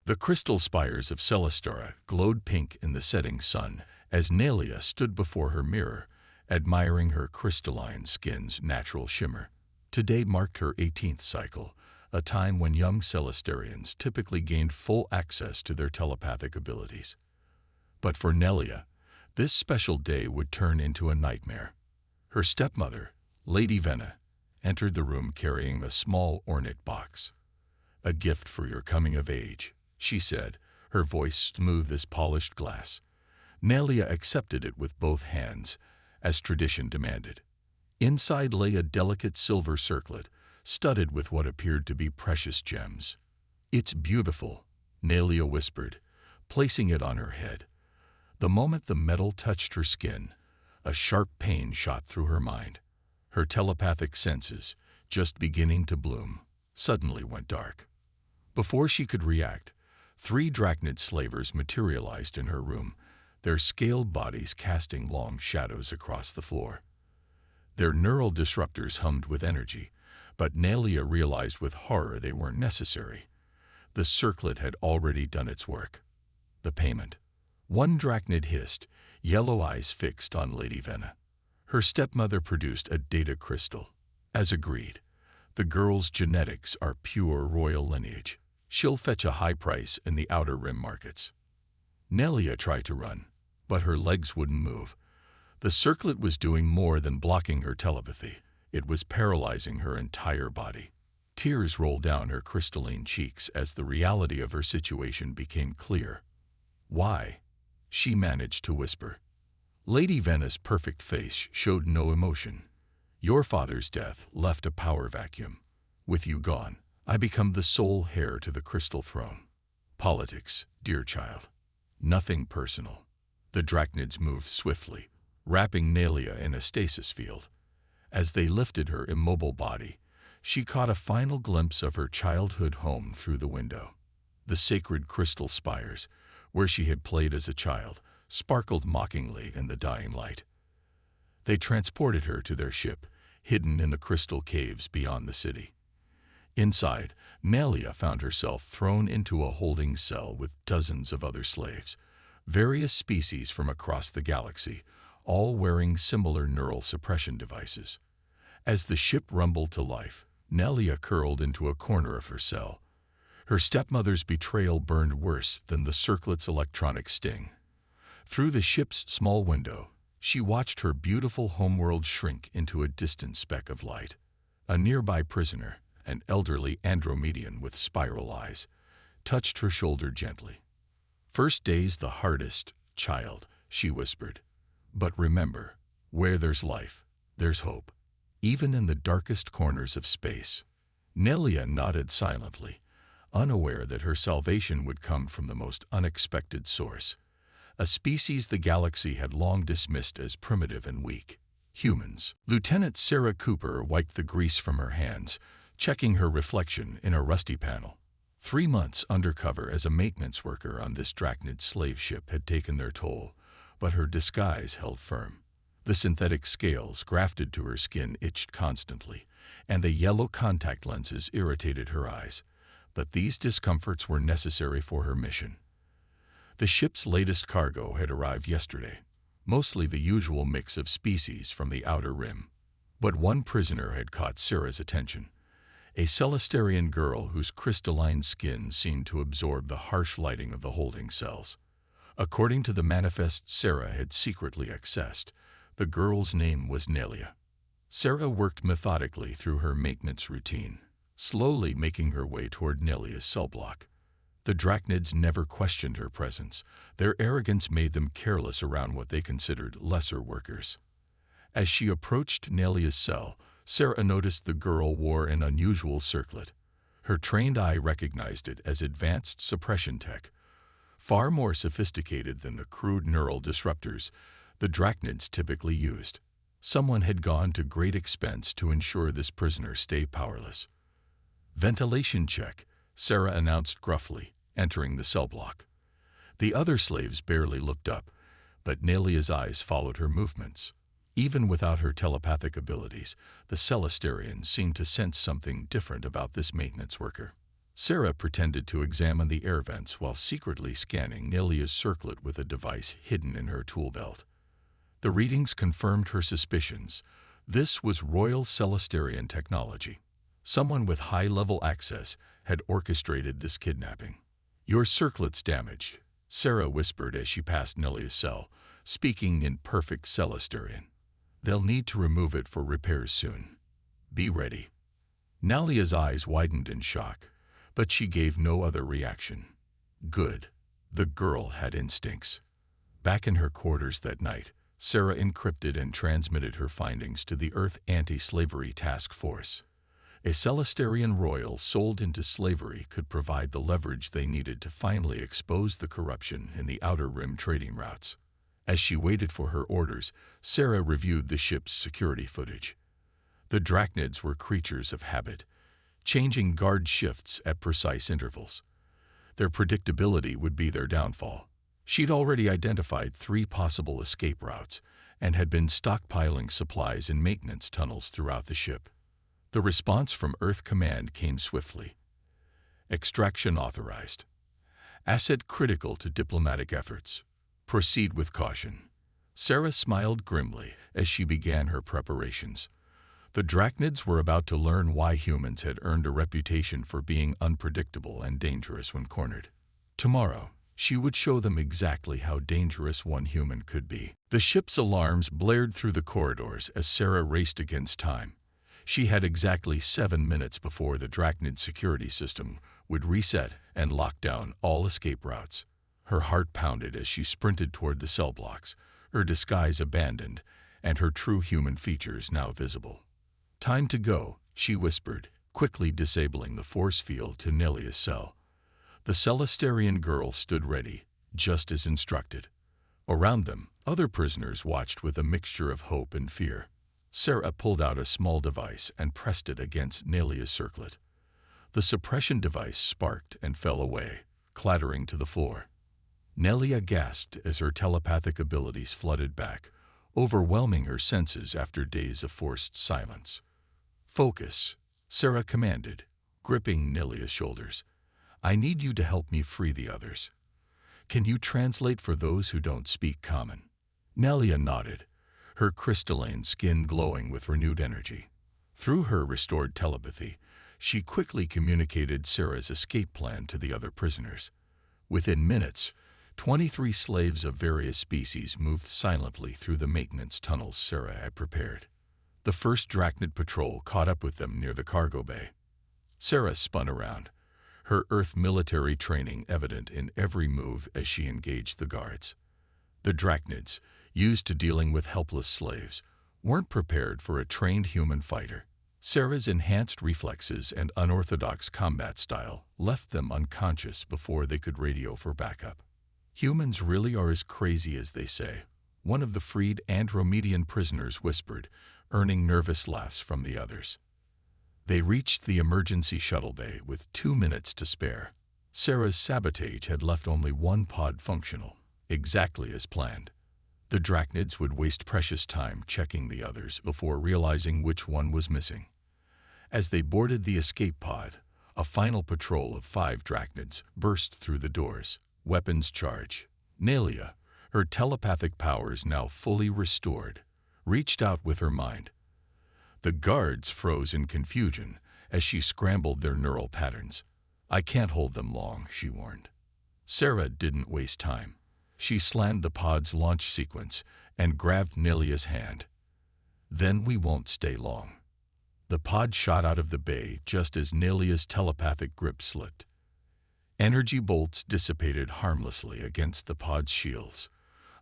The crystal spires of Celestora glowed pink in the setting sun as Nelia stood before her mirror, admiring her crystalline skin's natural shimmer. Today marked her 18th cycle, a time when young Celestarians typically gained full access to their telepathic abilities. But for Nelia, this special day would turn into a nightmare. Her stepmother, Lady Venna, entered the room carrying a small ornate box. "A gift for your coming of age," she said, her voice smooth as polished glass. Nelia accepted it with both hands, as tradition demanded. Inside lay a delicate silver circlet, studded with what appeared to be precious gems. "It's beautiful," Nelia whispered, placing it on her head. The moment the metal touched her skin, a sharp pain shot through her mind. Her telepathic senses, just beginning to bloom, suddenly went dark. Before she could react, 3 Drachnid slavers materialized in her room, their scaled bodies casting long shadows across the floor. Their neural disruptors hummed with energy, but Nelia realized with horror they weren't necessary. The circlet had already done its work. The payment. One Drachnid hissed, yellow eyes fixed on Lady Venna. Her stepmother produced a data crystal. As agreed, the girl's genetics are pure royal lineage. She'll fetch a high price in the outer rim markets. Nelia tried to run, but her legs wouldn't move. The circlet was doing more than blocking her telepathy. It was paralyzing her entire body. Tears rolled down her crystalline cheeks as the reality of her situation became clear. "Why?" she managed to whisper. Lady Venna's perfect face showed no emotion. "Your father's death left a power vacuum. With you gone, I become the sole heir to the crystal throne. Politics, dear child. Nothing personal." The Drachnids moved swiftly, wrapping Nelia in a stasis field. As they lifted her immobile body, she caught a final glimpse of her childhood home through the window. The sacred crystal spires, where she had played as a child, sparkled mockingly in the dying light. They transported her to their ship, hidden in the crystal caves beyond the city. Inside, Nelia found herself thrown into a holding cell with dozens of other slaves, various species from across the galaxy, all wearing similar neural suppression devices. As the ship rumbled to life, Nelia curled into a corner of her cell. Her stepmother's betrayal burned worse than the circlet's electronic sting. Through the ship's small window, she watched her beautiful homeworld shrink into a distant speck of light. A nearby prisoner, an elderly Andromedian with spiral eyes, touched her shoulder gently. "First day's the hardest, child," she whispered. "But remember, where there's life, there's hope, even in the darkest corners of space." Nelia nodded silently, unaware that her salvation would come from the most unexpected source. A species the galaxy had long dismissed as primitive and weak. Humans. Lieutenant Sarah Cooper wiped the grease from her hands, checking her reflection in a rusty panel. 3 months undercover as a maintenance worker on this Drachnid slave ship had taken their toll, but her disguise held firm. The synthetic scales grafted to her skin itched constantly, and the yellow contact lenses irritated her eyes. But these discomforts were necessary for her mission. The ship's latest cargo had arrived yesterday, mostly the usual mix of species from the outer rim. But one prisoner had caught Sarah's attention, a Celestarian girl whose crystalline skin seemed to absorb the harsh lighting of the holding cells. According to the manifest Sarah had secretly accessed, the girl's name was Nelia. Sarah worked methodically through her maintenance routine, slowly making her way toward Nelia's cell block. The Drachnids never questioned her presence. Their arrogance made them careless around what they considered lesser workers. As she approached Nelia's cell, Sarah noticed the girl wore an unusual circlet. Her trained eye recognized it as advanced suppression tech, far more sophisticated than the crude neural disruptors the Drachnids typically used. Someone had gone to great expense to ensure this prisoner stay powerless. "Ventilation check," Sarah announced gruffly, entering the cell block. The other slaves barely looked up, but Nelia's eyes followed her movements. Even without her telepathic abilities, the Celestarians seemed to sense something different about this maintenance worker. Sarah pretended to examine the air vents while secretly scanning Nelia's circlet with a device hidden in her tool belt. The readings confirmed her suspicions. This was Royal Celestarian technology. Someone with high-level access had orchestrated this kidnapping. "Your circlet's damaged," Sarah whispered as she passed Nelia's cell, speaking in perfect Celestarian. "They'll need to remove it for repairs soon. Be ready." Nelia's eyes widened in shock, but she gave no other reaction. Good. The girl had instincts. Back in her quarters that night, Sarah encrypted and transmitted her findings to the Earth Anti-Slavery Task Force. A Celestarian royal sold into slavery could provide the leverage they needed to finally expose the corruption in the Outer Rim trading routes. As she waited for her orders, Sarah reviewed the ship's security footage. The Drachnids were creatures of habit, changing guard shifts at precise intervals. Their predictability would be their downfall. She'd already identified 3 possible escape routes and had been stockpiling supplies in maintenance tunnels throughout the ship. The response from Earth Command came swiftly. Extraction authorized. Asset critical to diplomatic efforts. Proceed with caution. Sarah smiled grimly as she began her preparations. The Drachnids were about to learn why humans had earned a reputation for being unpredictable and dangerous when cornered. Tomorrow, she would show them exactly how dangerous one human could be. The ship's alarms blared through the corridors as Sarah raced against time. She had exactly 7 minutes before the Drachnid security system would reset and lock down all escape routes. Her heart pounded as she sprinted toward the cell blocks, her disguise abandoned and her true human features now visible. "Time to go," she whispered, quickly disabling the force field to Nelia's cell. The Celestarian girl stood ready, just as instructed. Around them, other prisoners watched with a mixture of hope and fear. Sarah pulled out a small device and pressed it against Nelia's circlet. The suppression device sparked and fell away, clattering to the floor. Nelia gasped as her telepathic abilities flooded back, overwhelming her senses after days of forced silence. "Focus," Sarah commanded, gripping Nelia's shoulders. "I need you to help me free the others. Can you translate for those who don't speak common?" Nelia nodded, her crystalline skin glowing with renewed energy. Through her restored telepathy, she quickly communicated Sarah's escape plan to the other prisoners. Within minutes, 23 slaves of various species moved silently through the maintenance tunnels Sarah had prepared. The first Drachnid patrol caught up with them near the cargo bay. Sarah spun around, her Earth military training evident in every move as she engaged the guards. The Drachnids, used to dealing with helpless slaves, weren't prepared for a trained human fighter. Sarah's enhanced reflexes and unorthodox combat style left them unconscious before they could radio for backup. "Humans really are as crazy as they say," one of the freed Andromedian prisoners whispered, earning nervous laughs from the others. They reached the emergency shuttle bay with 2 minutes to spare. Sarah's sabotage had left only one pod functional, exactly as planned. The Drachnids would waste precious time checking the others before realizing which one was missing. As they boarded the escape pod, a final patrol of 5 Drachnids burst through the doors, weapons charged. Nelia, her telepathic powers now fully restored, reached out with her mind. The guards froze in confusion as she scrambled their neural patterns. "I can't hold them long," she warned. Sarah didn't waste time. She slammed the pod's launch sequence and grabbed Nelia's hand. "Then we won't stay long." The pod shot out of the bay just as Nelia's telepathic grip slipped. Energy bolts dissipated harmlessly against the pod's shields,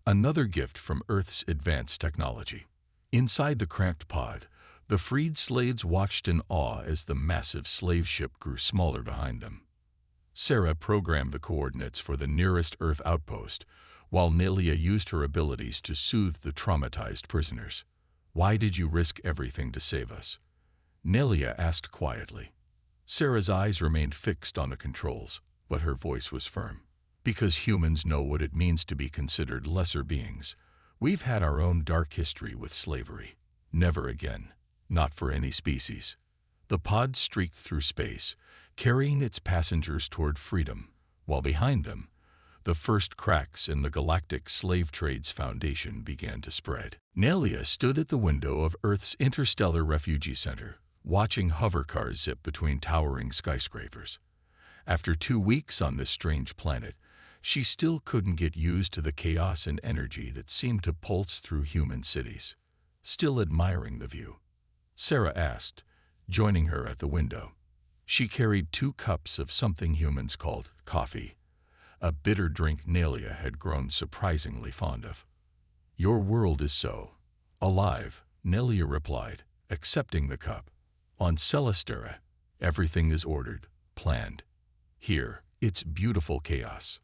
another gift from Earth's advanced technology. Inside the cramped pod, the freed slaves watched in awe as the massive slave ship grew smaller behind them. Sarah programmed the coordinates for the nearest Earth outpost, while Nelia used her abilities to soothe the traumatized prisoners. "Why did you risk everything to save us?" Nelia asked quietly. Sarah's eyes remained fixed on the controls, but her voice was firm. "Because humans know what it means to be considered lesser beings. We've had our own dark history with slavery. Never again. Not for any species." The pod streaked through space, carrying its passengers toward freedom, while behind them, the first cracks in the galactic slave trade's foundation began to spread. Nelia stood at the window of Earth's interstellar refugee center, watching hovercars zip between towering skyscrapers. After 2 weeks on this strange planet, she still couldn't get used to the chaos and energy that seemed to pulse through human cities. Still admiring the view, Sarah asked, joining her at the window. She carried 2 cups of something humans called coffee, a bitter drink Nelia had grown surprisingly fond of. "Your world is so alive," Nelia replied, accepting the cup. "On Celestera, everything is ordered, planned. Here, it's beautiful chaos."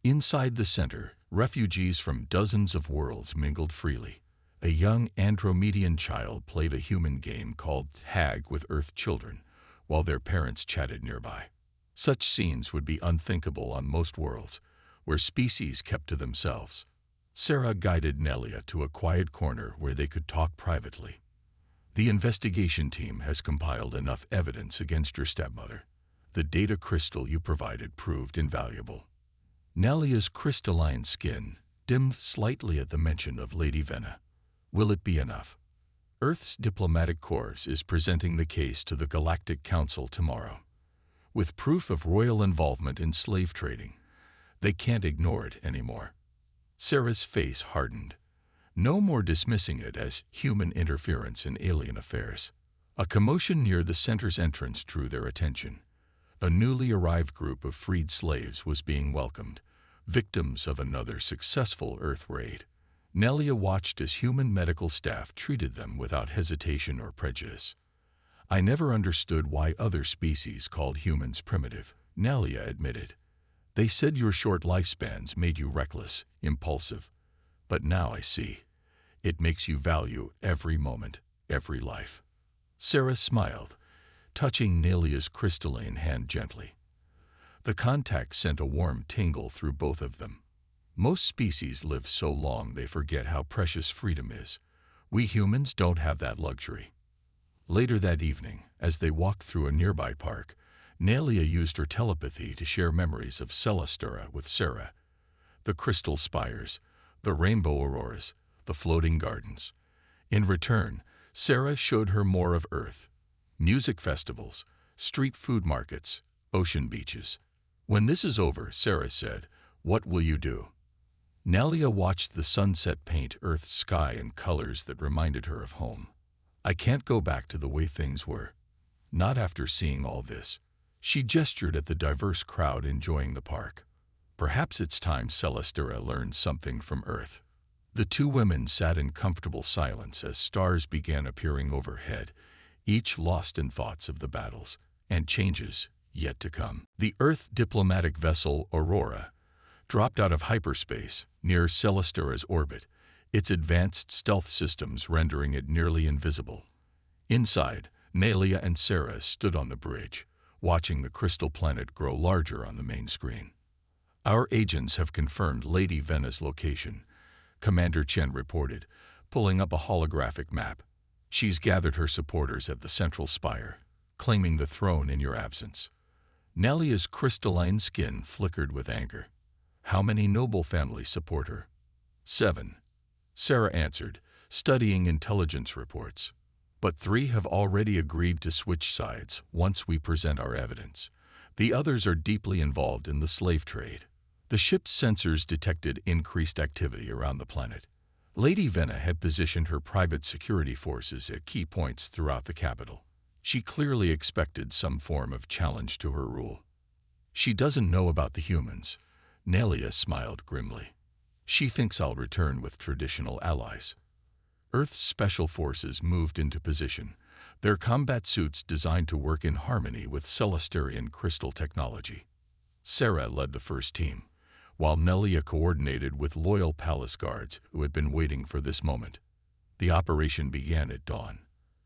Inside the center, refugees from dozens of worlds mingled freely. A young Andromedan child played a human game called Tag with Earth children, while their parents chatted nearby. Such scenes would be unthinkable on most worlds, where species kept to themselves. Sarah guided Nelia to a quiet corner where they could talk privately. "The investigation team has compiled enough evidence against your stepmother. The data crystal you provided proved invaluable." Nelia's crystalline skin dimmed slightly at the mention of Lady Venna. "Will it be enough?" "Earth's diplomatic corps is presenting the case to the Galactic Council tomorrow. With proof of royal involvement in slave trading, they can't ignore it anymore." Sarah's face hardened. No more dismissing it as human interference in alien affairs. A commotion near the center's entrance drew their attention. A newly arrived group of freed slaves was being welcomed, victims of another successful Earth raid. Nelia watched as human medical staff treated them without hesitation or prejudice. "I never understood why other species called humans primitive," Nelia admitted. "They said your short lifespans made you reckless, impulsive. But now I see. It makes you value every moment, every life." Sarah smiled, touching Nelia's crystalline hand gently. The contact sent a warm tingle through both of them. Most species live so long they forget how precious freedom is. We humans don't have that luxury. Later that evening, as they walked through a nearby park, Nelia used her telepathy to share memories of Celestera with Sarah. The crystal spires, the rainbow auroras, the floating gardens. In return, Sarah showed her more of Earth. Music festivals, street food markets, ocean beaches. "When this is over," Sarah said, "what will you do?" Nelia watched the sunset paint Earth's sky in colors that reminded her of home. "I can't go back to the way things were. Not after seeing all this." She gestured at the diverse crowd enjoying the park. "Perhaps it's time Celestera learned something from Earth." The 2 women sat in comfortable silence as stars began appearing overhead, each lost in thoughts of the battles and changes yet to come. The Earth diplomatic vessel Aurora dropped out of hyperspace near Celestera's orbit, its advanced stealth systems rendering it nearly invisible. Inside, Nelia and Sarah stood on the bridge, watching the crystal planet grow larger on the main screen. "Our agents have confirmed Lady Venna's location," Commander Chen reported, pulling up a holographic map. "She's gathered her supporters at the central spire, claiming the throne in your absence." Nelia's crystalline skin flickered with anger. "How many noble families support her?" "7. Sarah answered, studying intelligence reports. "But 3 have already agreed to switch sides once we present our evidence. The others are deeply involved in the slave trade." The ship's sensors detected increased activity around the planet. Lady Venna had positioned her private security forces at key points throughout the capital. She clearly expected some form of challenge to her rule. "She doesn't know about the humans," Nelia smiled grimly. "She thinks I'll return with traditional allies." Earth's special forces moved into position, their combat suits designed to work in harmony with Celesterian crystal technology. Sarah led the first team, while Nelia coordinated with loyal palace guards who had been waiting for this moment. The operation began at dawn.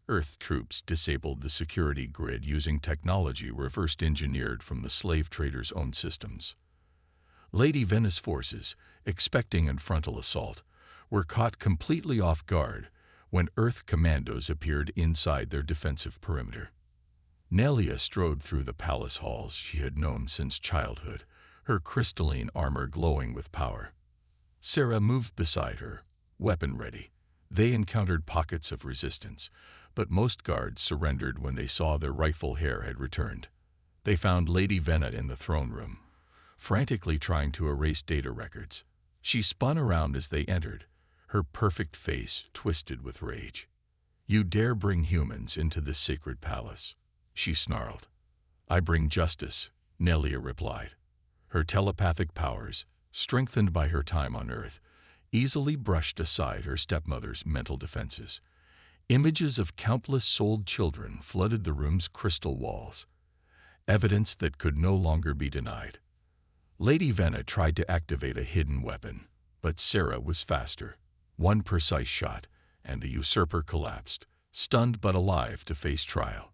Earth troops disabled the security grid using technology reverse engineered from the slave traders' own systems. Lady Venna's forces, expecting a frontal assault, were caught completely off guard when Earth commandos appeared inside their defensive perimeter. Nelia strode through the palace halls she had known since childhood, her crystalline armor glowing with power. Sarah moved beside her, weapon ready. They encountered pockets of resistance, but most guards surrendered when they saw their rightful heir had returned. They found Lady Venna in the throne room, frantically trying to erase data records. She spun around as they entered, her perfect face twisted with rage. "You dare bring humans into this sacred palace," she snarled. "I bring justice," Nelia replied. Her telepathic powers, strengthened by her time on Earth, easily brushed aside her stepmother's mental defenses. Images of countless souled children flooded the room's crystal walls, evidence that could no longer be denied. Lady Venna tried to activate a hidden weapon, but Sarah was faster. One precise shot, and the usurper collapsed, stunned but alive to face trial.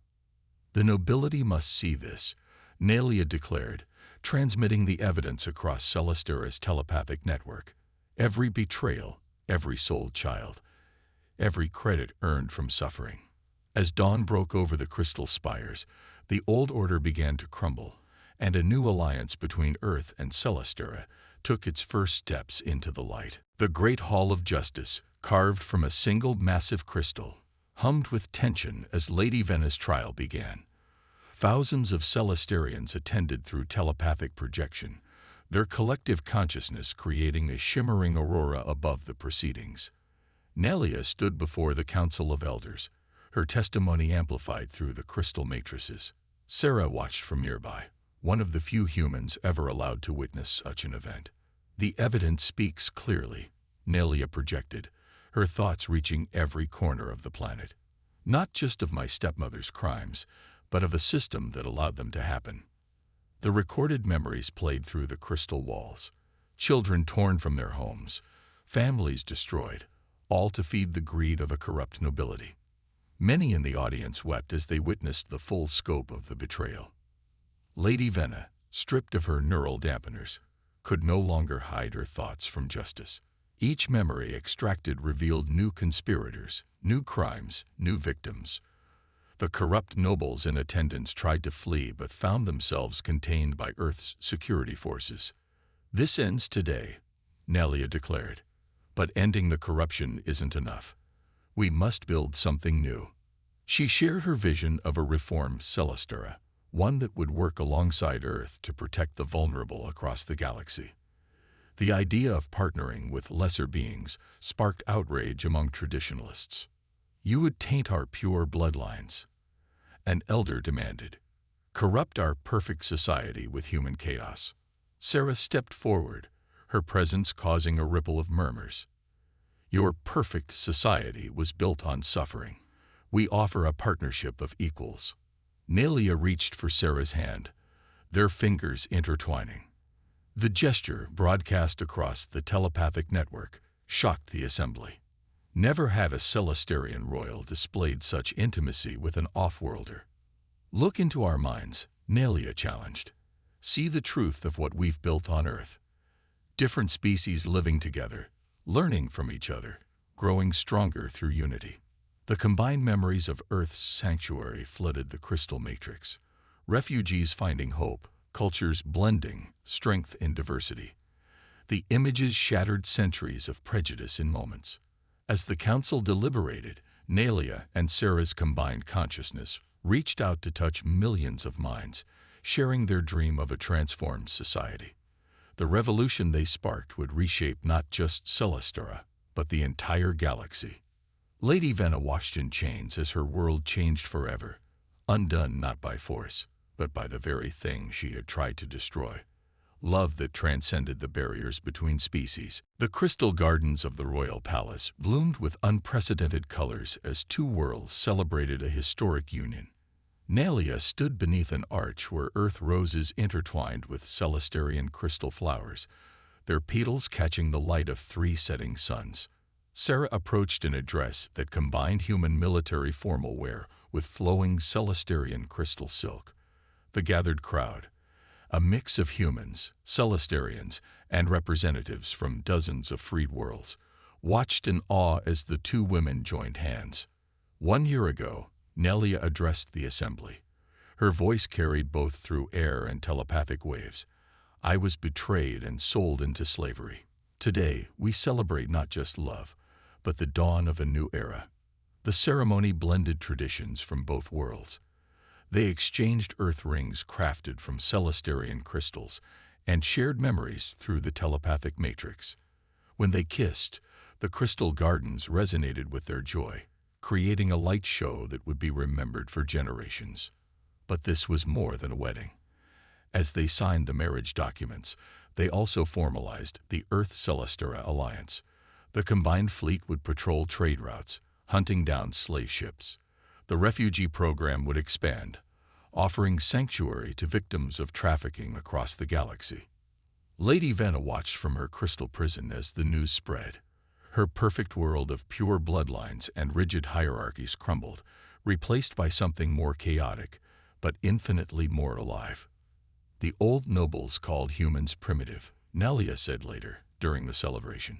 "The nobility must see this," Nelia declared, transmitting the evidence across Celestera's telepathic network. Every betrayal, every souled child, every credit earned from suffering. As dawn broke over the crystal spires, the old order began to crumble, and a new alliance between Earth and Celestera took its first steps into the light. The Great Hall of Justice, carved from a single massive crystal, hummed with tension as Lady Venna's trial began. Thousands of Celesterians attended through telepathic projection, their collective consciousness creating a shimmering aurora above the proceedings. Nelia stood before the Council of Elders, her testimony amplified through the crystal matrices. Sarah watched from nearby, one of the few humans ever allowed to witness such an event. "The evidence speaks clearly," Nelia projected, her thoughts reaching every corner of the planet. "Not just of my stepmother's crimes, but of a system that allowed them to happen." The recorded memories played through the crystal walls. Children torn from their homes, families destroyed, all to feed the greed of a corrupt nobility. Many in the audience wept as they witnessed the full scope of the betrayal. Lady Venna, stripped of her neural dampeners, could no longer hide her thoughts from justice. Each memory extracted revealed new conspirators, new crimes, new victims. The corrupt nobles in attendance tried to flee but found themselves contained by Earth's security forces. "This ends today," Nelia declared. "But ending the corruption isn't enough. We must build something new." She shared her vision of a reformed Celestera, one that would work alongside Earth to protect the vulnerable across the galaxy. The idea of partnering with lesser beings sparked outrage among traditionalists. "You would taint our pure bloodlines," an elder demanded. "Corrupt our perfect society with human chaos." Sarah stepped forward, her presence causing a ripple of murmurs. "Your perfect society was built on suffering. We offer a partnership of equals." Nelia reached for Sarah's hand, their fingers intertwining. The gesture, broadcast across the telepathic network, shocked the assembly. Never had a Celesterian royal displayed such intimacy with an off-worlder. "Look into our minds," Nelia challenged. "See the truth of what we've built on Earth. Different species living together, learning from each other, growing stronger through unity." The combined memories of Earth's sanctuary flooded the crystal matrix. Refugees finding hope, cultures blending, strength in diversity. The images shattered centuries of prejudice in moments. As the council deliberated, Nelia and Sarah's combined consciousness reached out to touch millions of minds, sharing their dream of a transformed society. The revolution they sparked would reshape not just Celestera, but the entire galaxy. Lady Venna watched in chains as her world changed forever, undone not by force, but by the very thing she had tried to destroy. Love that transcended the barriers between species. The crystal gardens of the royal palace bloomed with unprecedented colors as two worlds celebrated a historic union. Nelia stood beneath an arch where earth roses intertwined with Celesterian crystal flowers, their petals catching the light of 3 setting suns. Sarah approached in a dress that combined human military formal wear with flowing Celesterian crystal silk. The gathered crowd, a mix of humans, Celesterians, and representatives from dozens of freed worlds, watched in awe as the two women joined hands. 1 year ago, Nelia addressed the assembly, Her voice carried both through air and telepathic waves. I was betrayed and sold into slavery. Today, we celebrate not just love, but the dawn of a new era. The ceremony blended traditions from both worlds. They exchanged earth rings crafted from Celestarian crystals and shared memories through the telepathic matrix. When they kissed, the crystal gardens resonated with their joy, creating a light show that would be remembered for generations. But this was more than a wedding. As they signed the marriage documents, they also formalized the Earth-Celestera Alliance. The combined fleet would patrol trade routes, hunting down slave ships. The refugee program would expand, offering sanctuary to victims of trafficking across the galaxy. Lady Vanna watched from her crystal prison as the news spread. Her perfect world of pure bloodlines and rigid hierarchies crumbled, replaced by something more chaotic, but infinitely more alive. The old nobles called humans primitive, Nelia said later, during the celebration.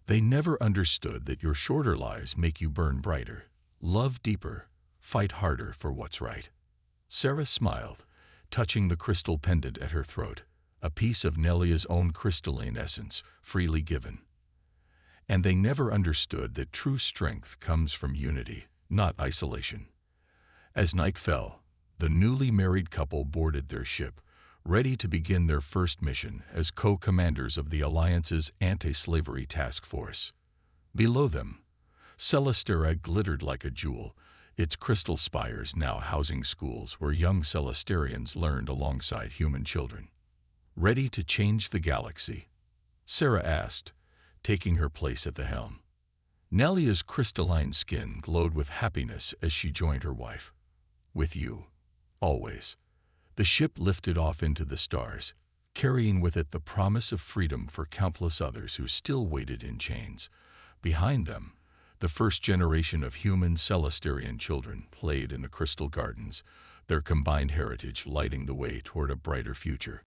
They never understood that your shorter lives make you burn brighter, love deeper, fight harder for what's right. Sarah smiled, touching the crystal pendant at her throat, a piece of Nelia's own crystalline essence, freely given. And they never understood that true strength comes from unity, not isolation. As night fell, the newly married couple boarded their ship, ready to begin their first mission as co-commanders of the Alliance's anti-slavery task force. Below them, Celestera glittered like a jewel, its crystal spires now housing schools where young Celestarians learned alongside human children. Ready to change the galaxy? Sarah asked, taking her place at the helm. Nelia's crystalline skin glowed with happiness as she joined her wife. With you, always. The ship lifted off into the stars, carrying with it the promise of freedom for countless others who still waited in chains. Behind them, the first generation of human Celestarian children played in the crystal gardens, their combined heritage lighting the way toward a brighter future.